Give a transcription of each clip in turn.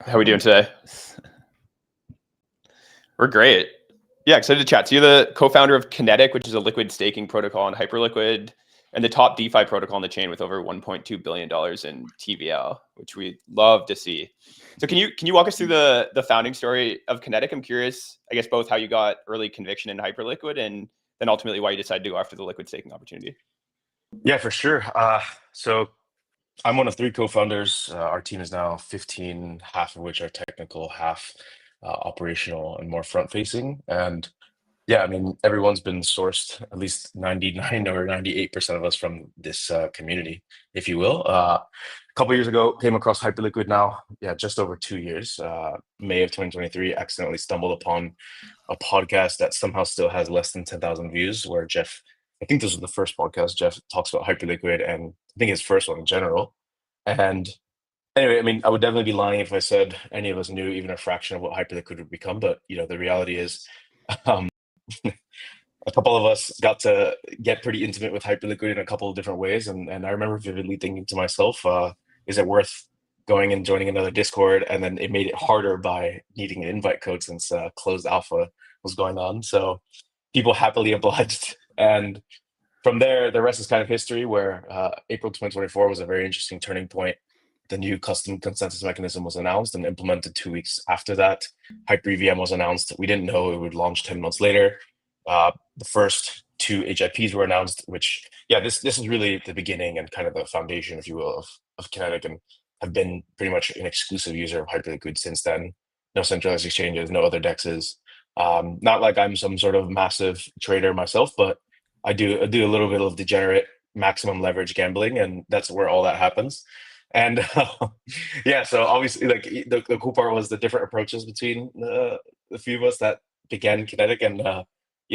How are we doing today? We're great. Yeah, excited to chat. So you're the co-founder of Kinetiq, which is a liquid staking protocol on Hyperliquid, and the top DeFi protocol on the chain with over $1.2 billion in TVL, which we love to see. So can you walk us through the founding story of Kinetiq? I'm curious, I guess, both how you got early conviction in Hyperliquid and then ultimately why you decided to go after the liquid staking opportunity. Yeah, for sure. So I'm one of three co-founders. Our team is now 15, half of which are technical, half operational and more front-facing. And yeah, I mean, everyone's been sourced, at least 99 or 98% of us from this community, if you will. A couple years ago, came across Hyperliquid now, yeah, just over 2 years. May of 2023, accidentally stumbled upon a podcast that somehow still has less than 10,000 views, where Jeff, I think this was the first podcast, Jeff talks about Hyperliquid, and I think his first one in general. And anyway, I mean, I would definitely be lying if I said any of us knew even a fraction of what Hyperliquid would become. But the reality is, um, a couple of us got to get pretty intimate with Hyperliquid in a couple of different ways, and I remember vividly thinking to myself, is it worth going and joining another Discord? And then it made it harder by needing an invite code since closed alpha was going on. So people happily obliged, and from there, the rest is kind of history, where April 2024 was a very interesting turning point. The new custom consensus mechanism was announced and implemented 2 weeks after that. Hyper EVM was announced. We didn't know it would launch 10 months later. The first two HIPs were announced, which, yeah, this is really the beginning and kind of the foundation, if you will, of Kinetiq, and have been pretty much an exclusive user of Hyperliquid since then. No centralized exchanges, no other dexes. Not like I'm some sort of massive trader myself, but I do a little bit of degenerate maximum leverage gambling, and that's where all that happens. And yeah, so obviously, like the cool part was the different approaches between the few of us that began Kinetiq, and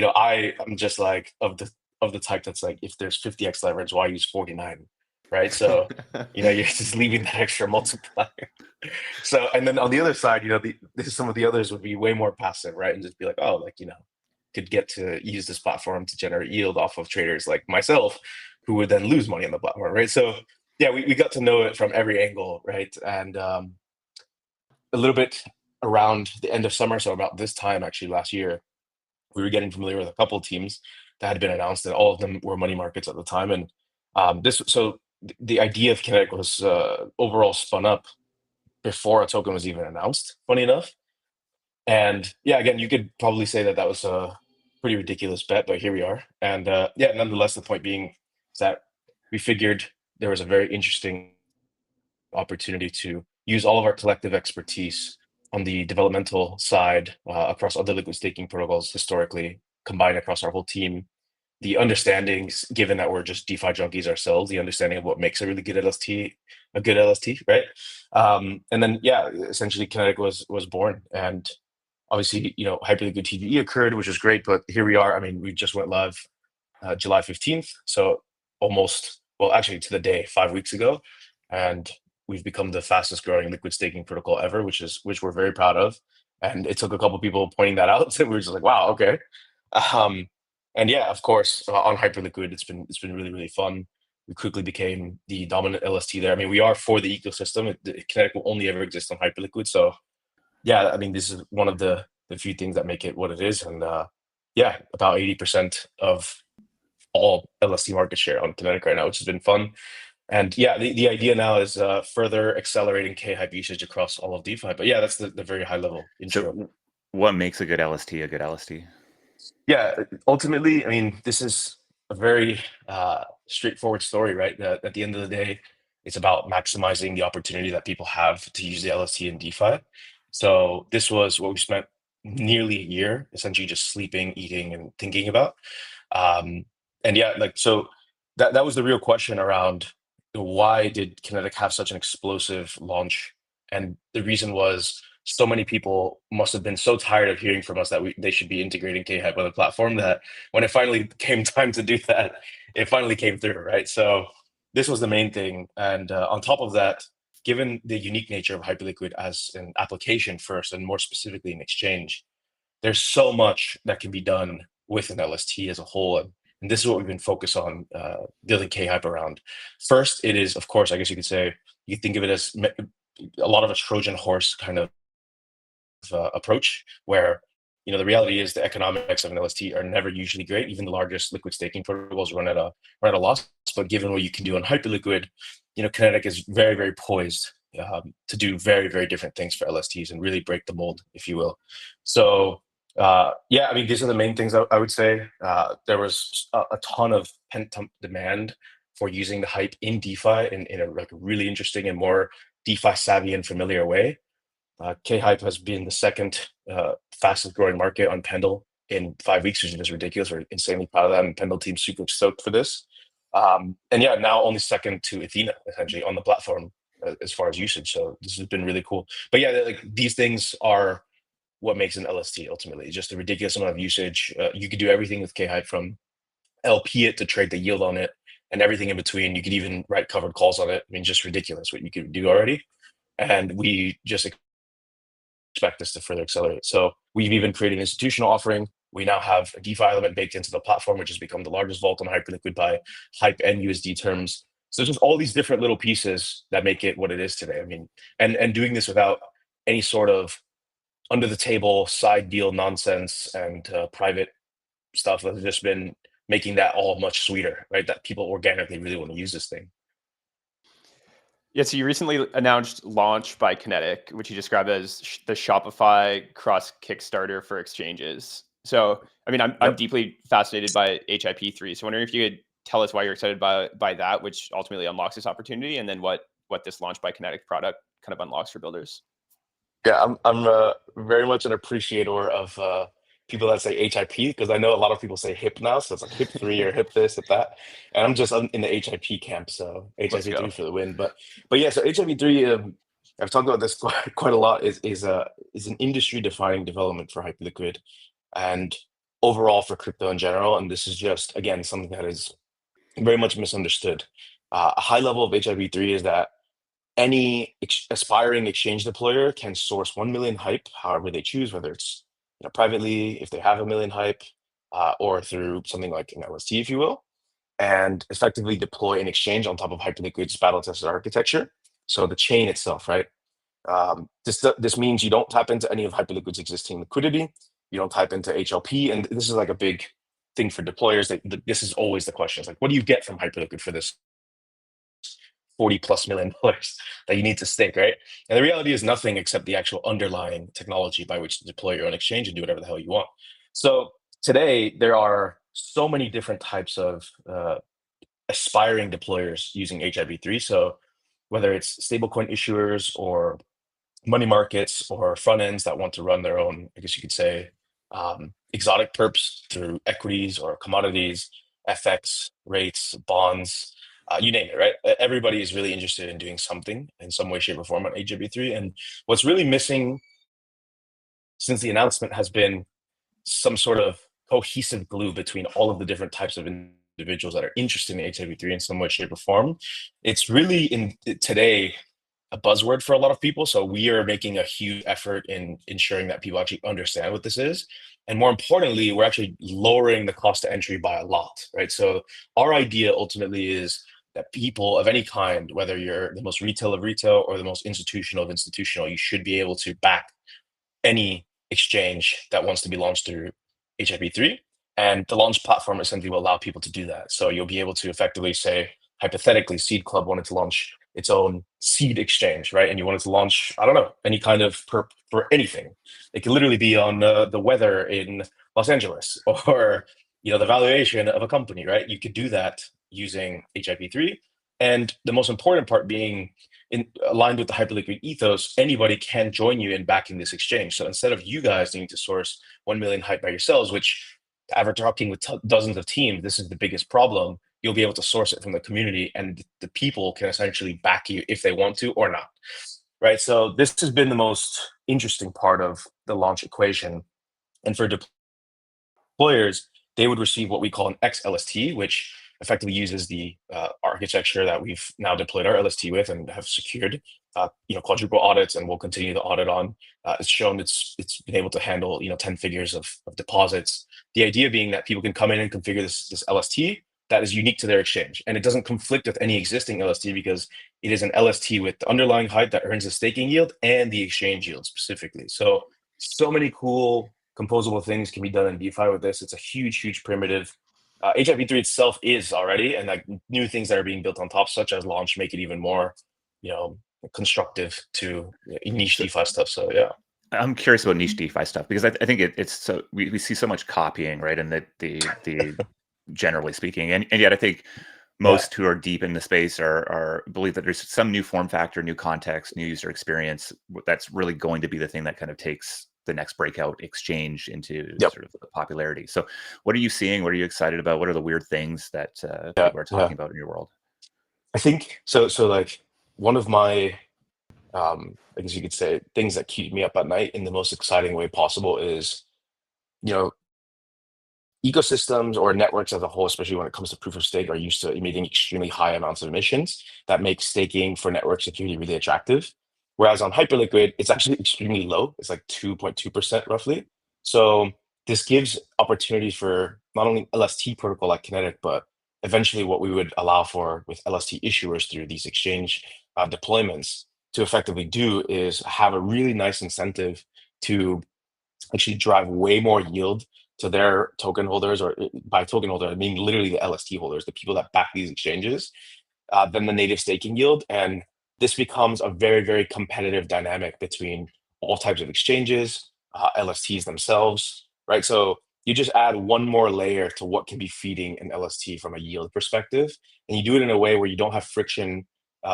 I'm just like of the type that's like, if there's 50x leverage, why use 49, right? So you're just leaving that extra multiplier. So, and then on the other side, some of the others would be way more passive, right? And just be like, oh, like, could get to use this platform to generate yield off of traders like myself, who would then lose money on the platform, right? So yeah, we got to know it from every angle, right? And a little bit around the end of summer, so about this time actually last year, we were getting familiar with a couple of teams that had been announced, and all of them were money markets at the time. And the idea of Kinetiq was overall spun up before a token was even announced, funny enough. And yeah, again, you could probably say that was a pretty ridiculous bet, but here we are. And yeah, nonetheless, the point being is that we figured there was a very interesting opportunity to use all of our collective expertise on the developmental side across other liquid staking protocols historically, combined across our whole team. The understandings, given that we're just DeFi junkies ourselves, the understanding of what makes a really good LST a good LST, right? And then yeah, essentially Kinetiq was born, and obviously Hyperliquid TVE occurred, which is great. But here we are. I mean, we just went live July 15th, so almost, well, actually to the day, 5 weeks ago, and we've become the fastest growing liquid staking protocol ever, which we're very proud of. And it took a couple people pointing that out, so we were just like, wow, okay. Um, and yeah, of course, on Hyperliquid, it's been really, really fun. We quickly became the dominant LST there. I mean, we are for the ecosystem. Kinetiq will only ever exist on Hyperliquid. So yeah, I mean, this is one of the few things that make it what it is. And yeah, about 80% of all LST market share on Kinetiq right now, which has been fun. And yeah, the idea now is further accelerating K-Hype usage across all of DeFi. But yeah, that's the very high level intro. So what makes a good LST a good LST? Yeah, ultimately, I mean, this is a very straightforward story, right? That at the end of the day, it's about maximizing the opportunity that people have to use the LST in DeFi. So this was what we spent nearly a year essentially just sleeping, eating, and thinking about. And yeah, like, so that was the real question around why did Kinetiq have such an explosive launch? And the reason was, so many people must have been so tired of hearing from us that they should be integrating K-Hype on the platform, that when it finally came time to do that, it finally came through, right? So this was the main thing. And on top of that, given the unique nature of Hyperliquid as an application first, and more specifically an exchange, there's so much that can be done with an LST as a whole. And this is what we've been focused on building K-Hype around. First, it is, of course, I guess you could say, you think of it as a lot of a Trojan horse kind of approach, where the reality is the economics of an LST are never usually great. Even the largest liquid staking protocols run at a loss. But given what you can do on Hyperliquid, Kinetiq is very, very poised to do very, very different things for LSTs and really break the mold, if you will. So yeah, I mean, these are the main things I would say. There was a ton of pent-up demand for using the hype in DeFi in a really interesting and more DeFi savvy and familiar way. K-Hype has been the second fastest growing market on Pendle in 5 weeks, which is just ridiculous. We're insanely proud of that, and Pendle team super stoked for this. And yeah, now only second to Athena, essentially, on the platform as far as usage. So this has been really cool. But yeah, like these things are what makes an LST ultimately. Just a ridiculous amount of usage. You could do everything with K-Hype, from LP it to trade the yield on it and everything in between. You could even write covered calls on it. I mean, just ridiculous what you could do already. And we just expect this to further accelerate. So we've even created an institutional offering. We now have a DeFi element baked into the platform, which has become the largest vault on Hyperliquid by Hype and USD terms. So just all these different little pieces that make it what it is today. I mean, and doing this without any sort of under the table side deal nonsense and private stuff that has just been making that all much sweeter, right? That people organically really want to use this thing. Yeah, so you recently announced launch by Kinetiq, which you described as the Shopify cross Kickstarter for exchanges. So, I mean, I'm deeply fascinated by HIP3. So, wondering if you could tell us why you're excited by that, which ultimately unlocks this opportunity, and then what this launch by Kinetiq product kind of unlocks for builders. Yeah, I'm very much an appreciator of people that say HIP, because I know a lot of people say HIP now, so it's like HIP3 or HIP this, HIP that, and I'm in the HIP camp, so Let's HIP3 go. for the win. But yeah, so HIP3, I've talked about this quite a lot. Is an industry defining development for Hyperliquid and overall for crypto in general. And this is just again something that is very much misunderstood. A high level of HIP3 is that any aspiring exchange deployer can source 1 million hype however they choose, whether it's privately, if they have a million hype, or through something like an LST, if you will, and effectively deploy an exchange on top of Hyperliquid's battle tested architecture. So the chain itself, right? This means you don't tap into any of Hyperliquid's existing liquidity. You don't tap into HLP, and this is like a big thing for deployers. This is always the question: it's like, what do you get from Hyperliquid for this $40+ million that you need to stake, right? And the reality is nothing except the actual underlying technology by which to deploy your own exchange and do whatever the hell you want. So today, there are so many different types of aspiring deployers using HIP3. So whether it's stablecoin issuers or money markets or front ends that want to run their own, I guess you could say, exotic perps through equities or commodities, FX, rates, bonds, you name it, right? Everybody is really interested in doing something in some way, shape, or form on HIP3. And what's really missing since the announcement has been some sort of cohesive glue between all of the different types of individuals that are interested in HIP3 in some way, shape, or form. It's really today a buzzword for a lot of people. So we are making a huge effort in ensuring that people actually understand what this is. And more importantly, we're actually lowering the cost to entry by a lot, right? So our idea ultimately is that people of any kind, whether you're the most retail of retail or the most institutional of institutional, you should be able to back any exchange that wants to be launched through HIP3. And the launch platform essentially will allow people to do that. So you'll be able to effectively say, hypothetically, Seed Club wanted to launch its own seed exchange, right? And you wanted to launch, I don't know, any kind of perp for anything. It could literally be on the weather in Los Angeles or the valuation of a company, right? You could do that using HIP3. And the most important part being aligned with the Hyperliquid ethos, anybody can join you in backing this exchange. So instead of you guys needing to source 1 million hype by yourselves, which after talking with dozens of teams, this is the biggest problem. You'll be able to source it from the community, and the people can essentially back you if they want to or not, right? So this has been the most interesting part of the launch equation. And for deployers, they would receive what we call an XLST, which effectively uses the architecture that we've now deployed our LST with and have secured, quadruple audits, and will continue to audit on. It's shown it's been able to handle 10 figures of deposits. The idea being that people can come in and configure this LST that is unique to their exchange. And it doesn't conflict with any existing LST because it is an LST with the underlying HYPE that earns the staking yield and the exchange yield specifically. So many cool composable things can be done in DeFi with this. It's a huge primitive. HIP3 itself is already, and like new things that are being built on top, such as launch, make it even more, constructive to niche DeFi stuff. So yeah. I'm curious about niche DeFi stuff because I think it's so we see so much copying, right? And the generally speaking, and yet I think most who are deep in the space are believe that there's some new form factor, new context, new user experience that's really going to be the thing that kind of takes the next breakout exchange into sort of popularity. So what are you seeing? What are you excited about? What are the weird things that people are talking about in your world? I think so like one of my I guess you could say things that keep me up at night in the most exciting way possible is, ecosystems or networks as a whole, especially when it comes to proof of stake, are used to emitting extremely high amounts of emissions that make staking for network security really attractive. Whereas on Hyperliquid, it's actually extremely low. It's like 2.2% roughly. So this gives opportunities for not only LST protocol like Kinetiq, but eventually what we would allow for with LST issuers through these exchange deployments to effectively do is have a really nice incentive to actually drive way more yield to their token holders, or by token holder, I mean literally the LST holders, the people that back these exchanges, than the native staking yield. And this becomes a very competitive dynamic between all types of exchanges, LSTs themselves, right? So you just add one more layer to what can be feeding an LST from a yield perspective. And you do it in a way where you don't have friction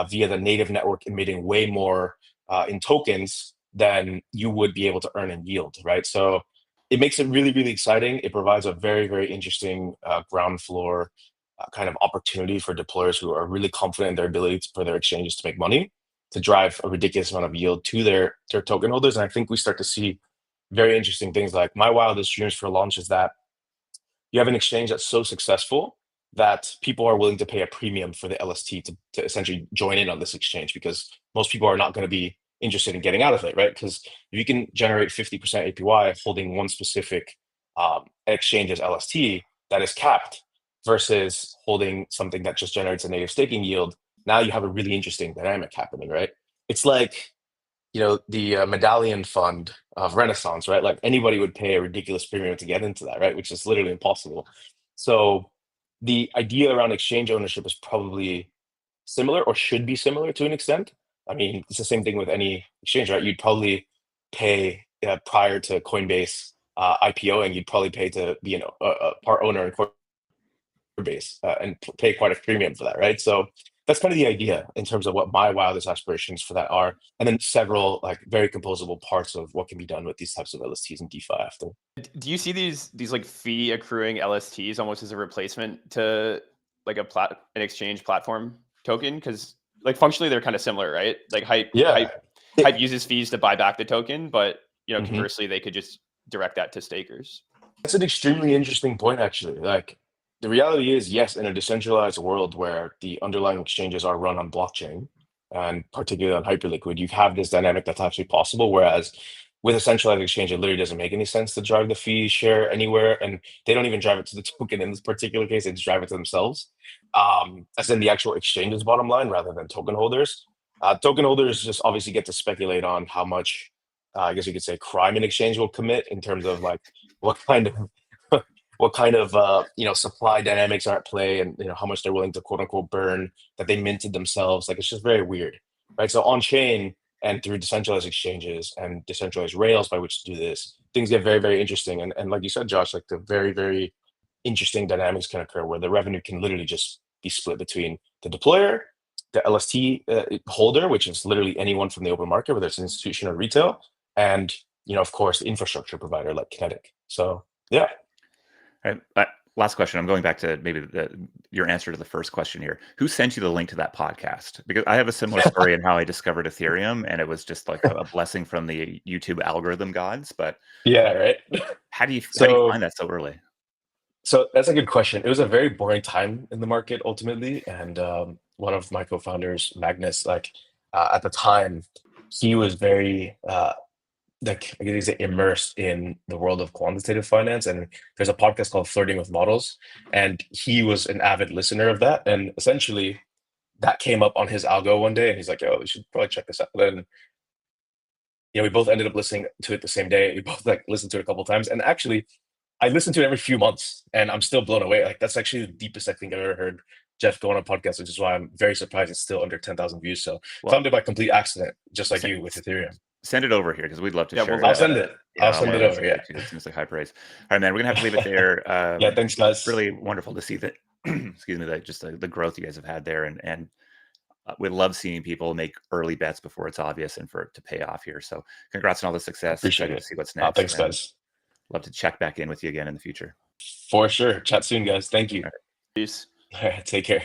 via the native network emitting way more in tokens than you would be able to earn in yield, right? So it makes it really exciting. It provides a very interesting ground floor kind of opportunity for deployers who are really confident in their ability for their exchanges to make money, to drive a ridiculous amount of yield to their token holders. And I think we start to see very interesting things. Like my wildest dreams for launch is that you have an exchange that's so successful that people are willing to pay a premium for the LST to essentially join in on this exchange, because most people are not going to be interested in getting out of it, right? Because if you can generate 50% APY holding one specific exchange's LST that is capped versus holding something that just generates a native staking yield, now you have a really interesting dynamic happening, right? It's like, the medallion fund of Renaissance, right? Like anybody would pay a ridiculous premium to get into that, right? Which is literally impossible. So the idea around exchange ownership is probably similar, or should be similar to an extent. I mean, it's the same thing with any exchange, right? You'd probably pay prior to Coinbase IPOing, you'd probably pay to be a part owner in Coinbase and pay quite a premium for that, right? So that's kind of the idea in terms of what my wildest aspirations for that are, and then several like very composable parts of what can be done with these types of LSTs and DeFi after. Do you see these like fee accruing LSTs almost as a replacement to like an exchange platform token? Because like functionally they're kind of similar, right? Like Hype uses fees to buy back the token, but conversely they could just direct that to stakers. That's an extremely interesting point, actually. Like the reality is, yes, in a decentralized world where the underlying exchanges are run on blockchain, and particularly on Hyperliquid, you have this dynamic that's actually possible. Whereas with a centralized exchange, it literally doesn't make any sense to drive the fee share anywhere, and they don't even drive it to the token in this particular case. They just drive it to themselves, as in the actual exchange's bottom line rather than token holders. Token holders just obviously get to speculate on how much, I guess you could say, crime an exchange will commit in terms of like what kind of supply dynamics are at play, and how much they're willing to quote unquote burn that they minted themselves. Like it's just very weird, right? So on chain and through decentralized exchanges and decentralized rails by which to do this, things get very interesting. And like you said, Josh, like the very interesting dynamics can occur where the revenue can literally just be split between the deployer, the LST holder, which is literally anyone from the open market, whether it's an institution or retail, and of course the infrastructure provider like Kinetiq. So yeah. All right. Last question. I'm going back to maybe your answer to the first question here. Who sent you the link to that podcast? Because I have a similar story in how I discovered Ethereum, and it was just like a blessing from the YouTube algorithm gods. But yeah, right. How do you find that so early? So that's a good question. It was a very boring time in the market ultimately, and one of my co-founders, Magnus, at the time, he was very like I guess, immersed in the world of quantitative finance. And there's a podcast called Flirting with Models, and he was an avid listener of that. And essentially, that came up on his algo one day, and he's like, "Yo, you should probably check this out." Then, yeah, we both ended up listening to it the same day. We both like listened to it a couple of times, and actually, I listen to it every few months, and I'm still blown away. Like that's actually the deepest I think I've ever heard Jeff go on a podcast, which is why I'm very surprised it's still under 10,000 views. So found it by complete accident, just like you with Ethereum. Send it over here because we'd love to share. I'll send it. I'll send it over. Yeah, it seems like high praise. All right, man, we're gonna have to leave it there. Yeah, thanks, guys. Really wonderful to see that. Excuse me, that just the growth you guys have had there, and we love seeing people make early bets before it's obvious and for it to pay off here. So congrats on all the success. Appreciate it. To see what's next. Thanks, guys. Love to check back in with you again in the future. For sure. Chat soon, guys. Thank you. Peace. All right, take care.